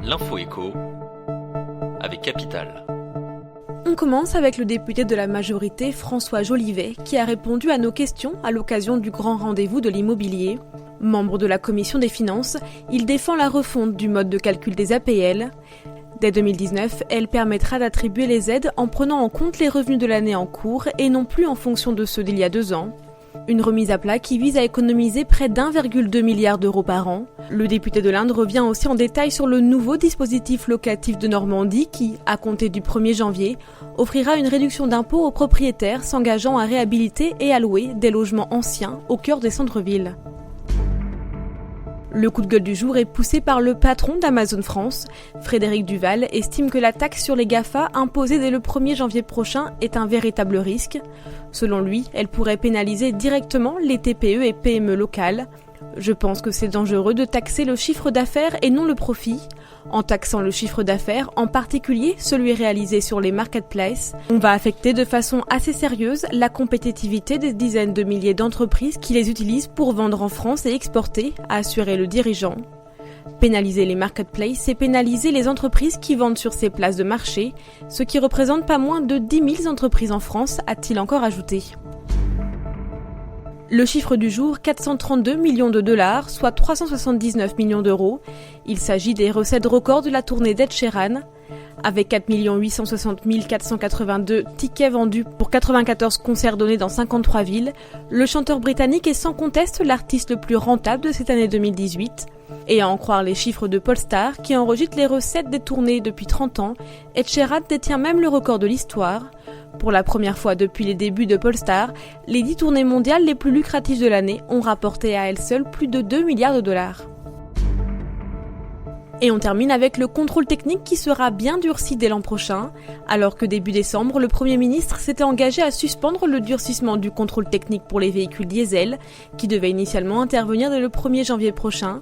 L'info écho avec Capital. On commence avec le député de la majorité, François Jolivet, qui a répondu à nos questions à l'occasion du grand rendez-vous de l'immobilier. Membre de la commission des finances, il défend la refonte du mode de calcul des APL. Dès 2019, elle permettra d'attribuer les aides en prenant en compte les revenus de l'année en cours et non plus en fonction de ceux d'il y a 2 ans. Une remise à plat qui vise à économiser près d'1,2 milliard d'euros par an. Le député de l'Indre revient aussi en détail sur le nouveau dispositif locatif de Normandie qui, à compter du 1er janvier, offrira une réduction d'impôt aux propriétaires s'engageant à réhabiliter et à louer des logements anciens au cœur des centres-villes. Le coup de gueule du jour est poussé par le patron d'Amazon France. Frédéric Duval estime que la taxe sur les GAFA imposée dès le 1er janvier prochain est un véritable risque. Selon lui, elle pourrait pénaliser directement les TPE et PME locales. Je pense que c'est dangereux de taxer le chiffre d'affaires et non le profit. En taxant le chiffre d'affaires, en particulier celui réalisé sur les marketplaces, on va affecter de façon assez sérieuse la compétitivité des dizaines de milliers d'entreprises qui les utilisent pour vendre en France et exporter, a assuré le dirigeant. Pénaliser les marketplaces, c'est pénaliser les entreprises qui vendent sur ces places de marché, ce qui représente pas moins de 10 000 entreprises en France, a-t-il encore ajouté. Le chiffre du jour, 432 millions de dollars, soit 379 millions d'euros. Il s'agit des recettes records de la tournée d'Ed Sheeran. Avec 4 860 482 tickets vendus pour 94 concerts donnés dans 53 villes, le chanteur britannique est sans conteste l'artiste le plus rentable de cette année 2018. Et à en croire les chiffres de Pollstar, qui enregistre les recettes des tournées depuis 30 ans, Ed Sheeran détient même le record de l'histoire. Pour la première fois depuis les débuts de Pollstar, les 10 tournées mondiales les plus lucratives de l'année ont rapporté à elles seules plus de 2 milliards de dollars. Et on termine avec le contrôle technique qui sera bien durci dès l'an prochain. Alors que début décembre, le Premier ministre s'était engagé à suspendre le durcissement du contrôle technique pour les véhicules diesel, qui devait initialement intervenir dès le 1er janvier prochain.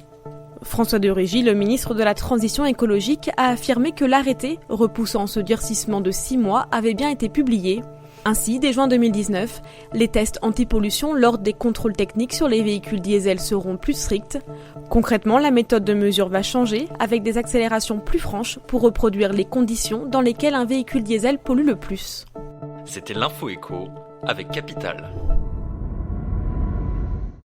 François de Rugy, le ministre de la Transition écologique, a affirmé que l'arrêté, repoussant ce durcissement de 6 mois, avait bien été publié. Ainsi, dès juin 2019, les tests anti-pollution lors des contrôles techniques sur les véhicules diesel seront plus stricts. Concrètement, la méthode de mesure va changer, avec des accélérations plus franches pour reproduire les conditions dans lesquelles un véhicule diesel pollue le plus. C'était l'Info écho avec Capital.